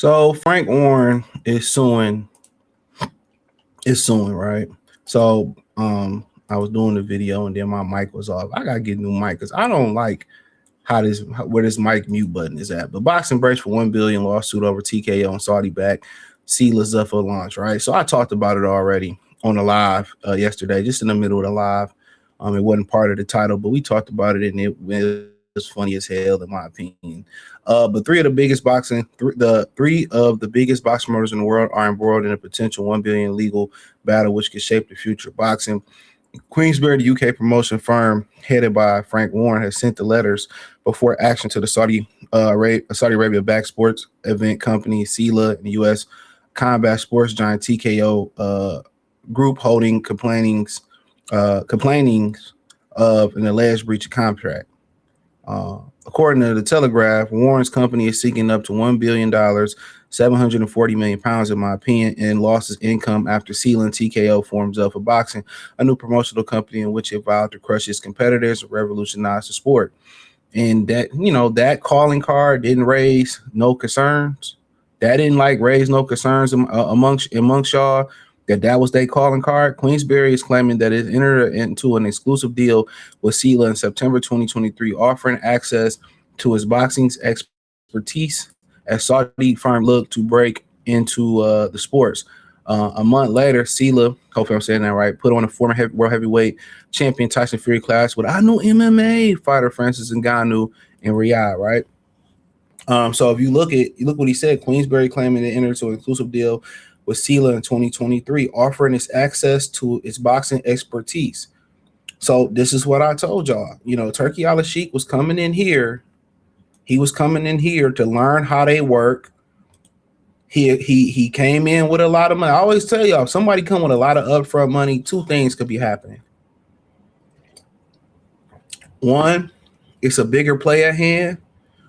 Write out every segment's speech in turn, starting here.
So Frank Warren is suing, right? So I was doing the video and then my mic was off. I gotta get a new mic because I don't like where this mic mute button is at. But boxing breaks for 1 billion lawsuit over TKO and Saudi back Sela Zuffa launch, right? So I talked about it already on the live yesterday, just in the middle of the live. It wasn't part of the title, but we talked about it and it was funny as hell in my opinion. But the three of the biggest boxing promoters in the world are embroiled in a potential 1 billion legal battle, which could shape the future of boxing. Queensberry, the UK promotion firm headed by Frank Warren, has sent the letters before action to the Saudi Arabia-backed sports event company Sela and the U.S. combat sports giant TKO group holding complainings of an alleged breach of contract. According to the Telegraph, Warren's company is seeking up to $1 billion, 740 million pounds, in my opinion, and losses income after Sela and TKO forms Zuffa Boxing, a new promotional company in which it vowed to crush its competitors and revolutionize the sport. And that calling card didn't raise no concerns. That didn't raise no concerns amongst y'all. That was their calling card. Queensberry is claiming that it entered into an exclusive deal with Sela in September 2023, offering access to his boxing's expertise as Saudi firm looked to break into the sports. A month later, Sela, hopefully I'm saying that right, put on a former world heavyweight champion Tyson Fury clash with I know MMA fighter Francis Ngannou in Riyadh, right? So if you look what he said, Queensberry claiming to enter into an exclusive deal with Sela in 2023, offering its access to its boxing expertise. So this is what I told y'all. Turkey Al-Sheikh was coming in here. He was coming in here to learn how they work. He came in with a lot of money. I always tell y'all, if somebody come with a lot of upfront money, two things could be happening. One, it's a bigger play at hand,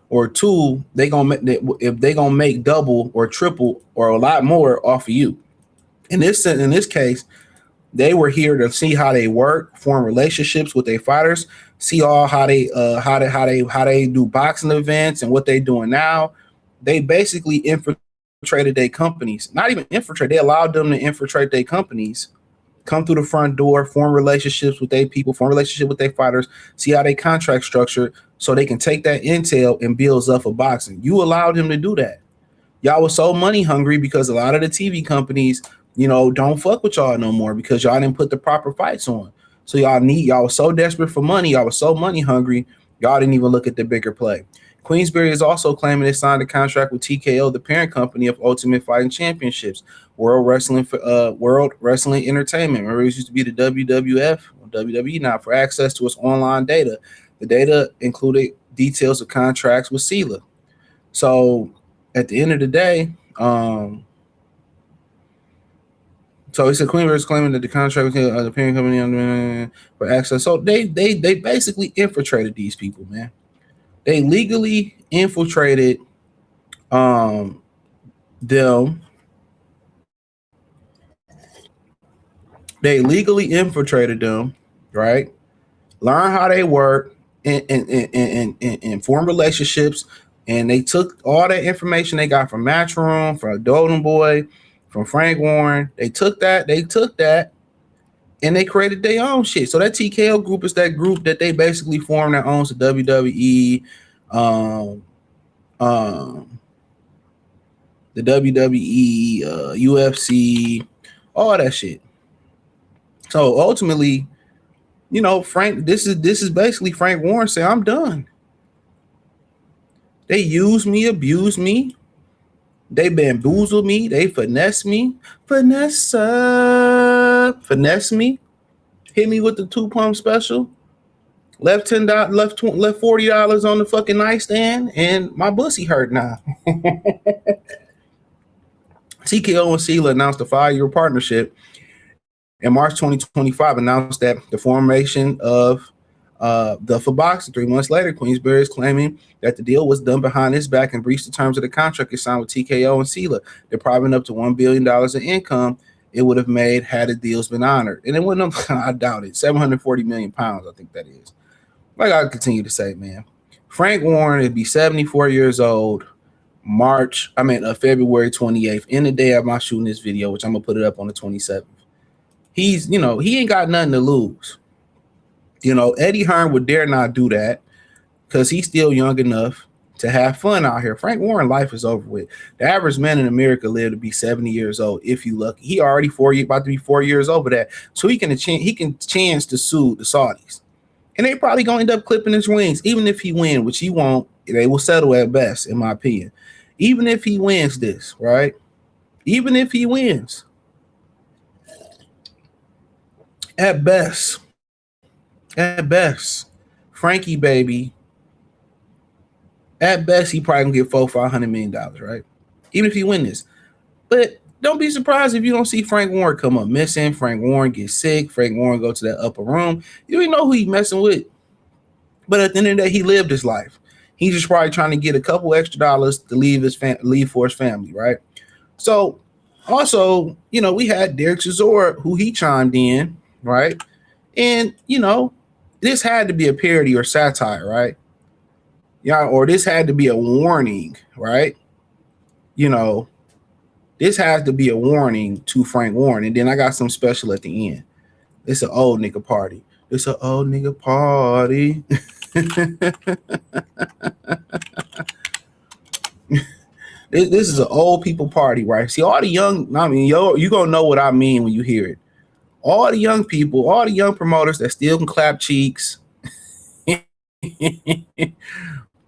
or two, if they gonna make double or triple or a lot more off of you. In this case, they were here to see how they work, form relationships with their fighters, see how they do boxing events and what they doing now. They basically infiltrated their companies. Not even infiltrate, they allowed them to infiltrate their companies, come through the front door, form relationships with their people, form relationship with their fighters, see how they contract structure, so they can take that intel and build Zuffa Boxing. You allowed him to do that. Y'all was so money hungry because a lot of the TV companies, don't fuck with y'all no more because y'all didn't put the proper fights on. So y'all was so desperate for money, y'all was so money hungry, y'all didn't even look at the bigger play. Queensberry is also claiming they signed a contract with TKO, the parent company of Ultimate Fighting Championships, World Wrestling Entertainment. Remember, it used to be the WWF, or WWE now, for access to its online data. The data included details of contracts with Sela. So at the end of the day, so he said Queensberry is claiming that the contract with the parent company for access. So they basically infiltrated these people, man. They legally infiltrated them. They legally infiltrated them, right? Learn how they work and form relationships. And they took all that information they got from Matchroom, from Golden Boy, from Frank Warren. They took that, and they created their own shit. So that TKO group is that group that they basically formed that owns the WWE, the WWE, UFC, all that shit. So ultimately, Frank, this is basically Frank Warren saying, I'm done. They use me, abuse me. They bamboozle me. They finesse me. Finesse me. Hit me with the 2-pump special. Left $10, left $40 on the fucking nightstand, and my pussy hurt now. TKO and Sela announced a 5-year partnership in March 2025, announced that the formation of Zuffa Boxing. 3 months later, Queensberry is claiming that the deal was done behind his back and breached the terms of the contract it signed with TKO and Sela, depriving up to $1 billion in income it would have made had the deals been honored. And it wouldn't have, I doubt it, 740 million pounds, I think that is. Like I continue to say, man, Frank Warren would be 74 years old February 28th, in the day of my shooting this video, which I'm gonna put it up on the 27th. He's, he ain't got nothing to lose. Eddie Hearn would dare not do that because he's still young enough to have fun out here. Frank Warren life is over with. The average man in America live to be 70 years old if you lucky. He already about to be 4 years over that, so he can chance to sue the Saudis, and they probably gonna end up clipping his wings. Even if he win, which he won't, they will settle at best, in my opinion. Even if he wins this, right? Even if he wins, at best, Frankie baby. At best, he probably gonna get $500 million, right? Even if he win this. But don't be surprised if you don't see Frank Warren come up missing. Frank Warren get sick. Frank Warren go to that upper room. You don't even know who he messing with. But at the end of the day, he lived his life. He's just probably trying to get a couple extra dollars to leave for his family, right? So also, we had Derek Chisora, who he chimed in, right? And this had to be a parody or satire, right? Yeah, or this had to be a warning, right? This has to be a warning to Frank Warren. And then I got some special at the end. It's an old nigga party. It's an old nigga party. This is an old people party, right? See, all the young, you gonna know what I mean when you hear it. All the young people, all the young promoters that still can clap cheeks,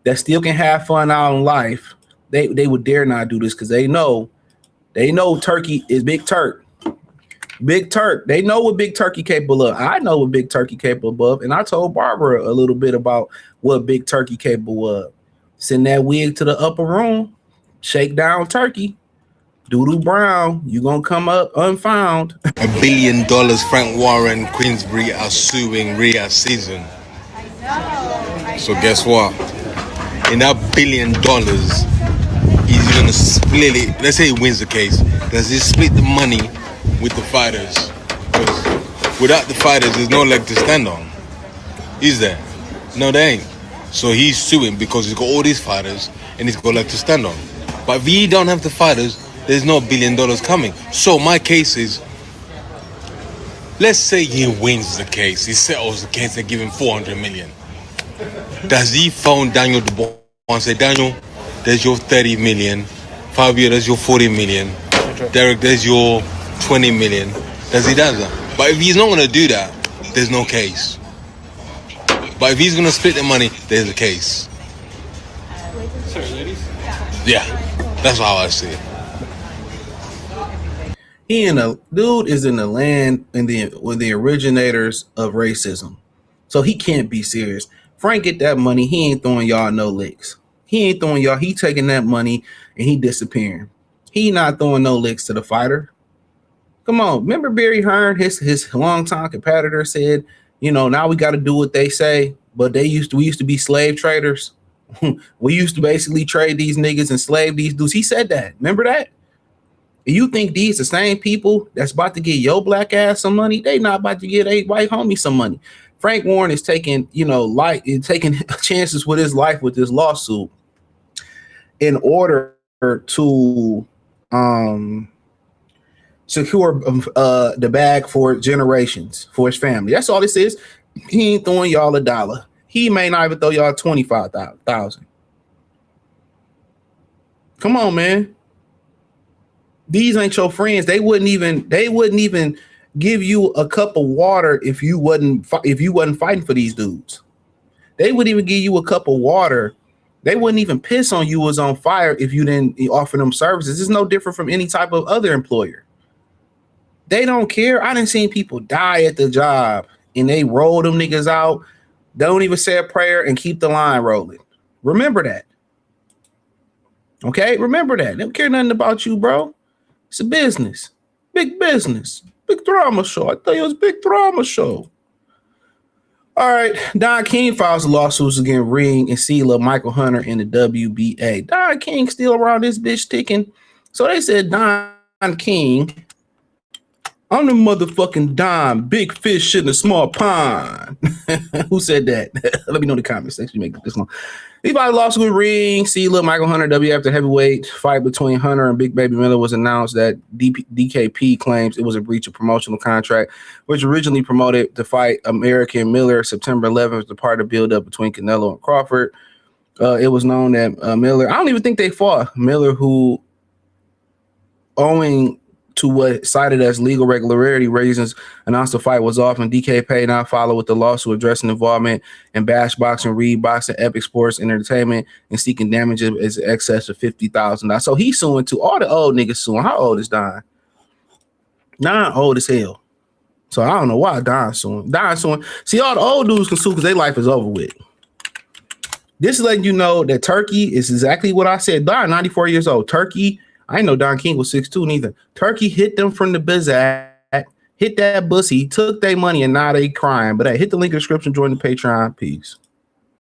that still can have fun out in life, they would dare not do this because they know Turkey is Big Turk. Big Turk. They know what Big Turkey capable of. I know what Big Turkey capable of, and I told Barbara a little bit about what Big Turkey capable of. Send that wig to the upper room, shake down Turkey, Doodoo Brown. You gonna come up unfound. $1 billion Frank Warren Queensbury are suing Rhea season. So guess what? In that $1 billion, he's gonna split it. Let's say he wins the case. Does he split the money with the fighters? Because without the fighters, there's no leg to stand on. Is there? No, there ain't. So he's suing because he's got all these fighters and he's got a leg to stand on. But if he don't have the fighters, there's no $1 billion coming. So my case is, let's say he wins the case, he settles the case, they give him $400 million. Does he phone Daniel Dubois and say, Daniel, there's your 30 million, Fabio, there's your 40 million, Derek, there's your 20 million. Does he do that? But if he's not going to do that, there's no case. But if he's going to split the money, there's a case. Sorry, ladies? Yeah, that's how I see it. Dude is in the land with the originators of racism. So he can't be serious. Frank get that money. He ain't throwing y'all no licks. He ain't throwing y'all. He taking that money and he disappearing. He not throwing no licks to the fighter. Come on. Remember Barry Hearn, his longtime competitor said, now we got to do what they say. But we used to be slave traders. We used to basically trade these niggas and slave these dudes. He said that. Remember that? You think these the same people that's about to get your black ass some money? They not about to get a white homie some money. Frank Warren is taking, taking chances with his life with this lawsuit in order to secure the bag for generations, for his family. That's all this is. He ain't throwing y'all $1. He may not even throw y'all 25,000. Come on, man. These ain't your friends. They wouldn't even give you a cup of water if you wasn't fighting for these dudes. They wouldn't even give you a cup of water. They wouldn't even piss on you was on fire if you didn't offer them services. It's no different from any type of other employer. They don't care. I done seen people die at the job and they roll them niggas out. They don't even say a prayer and keep the line rolling. Remember that. Okay? Remember that. They don't care nothing about you, bro. It's a business. Big business. Big drama show. I tell you, it's a big drama show. All right. Don King files lawsuits against Ring and Sela, Michael Hunter, and the WBA. Don King still around this bitch ticking. So they said Don King I'm the motherfucking Don, big fish in a small pond. Who said that? Let me know in the comments section. Make this one. Levi lost with ring. See, look, Michael Hunter W after heavyweight fight between Hunter and Big Baby Miller was announced that DKP claims it was a breach of promotional contract, which originally promoted the fight American Miller September 11th as the part of build-up between Canelo and Crawford. It was known that Miller, I don't even think they fought. Miller, who owing to what cited as legal regularity reasons, announced the fight was off, and DKP now followed with the lawsuit addressing involvement in Bash Boxing, Reed Boxing, Epic Sports Entertainment, and seeking damages in excess of $50,000. So he's suing too. All the old niggas suing. How old is Don? Don old as hell. So I don't know why Don's suing. Don's suing. See, all the old dudes can sue because their life is over with. This is letting you know that Turkey is exactly what I said. Don, 94 years old. Turkey, I didn't know Don King was 6'2" neither. Turkey hit them from the bizak, hit that bussy, took their money, and now they crying. But hey, hit the link in the description, join the Patreon. Peace.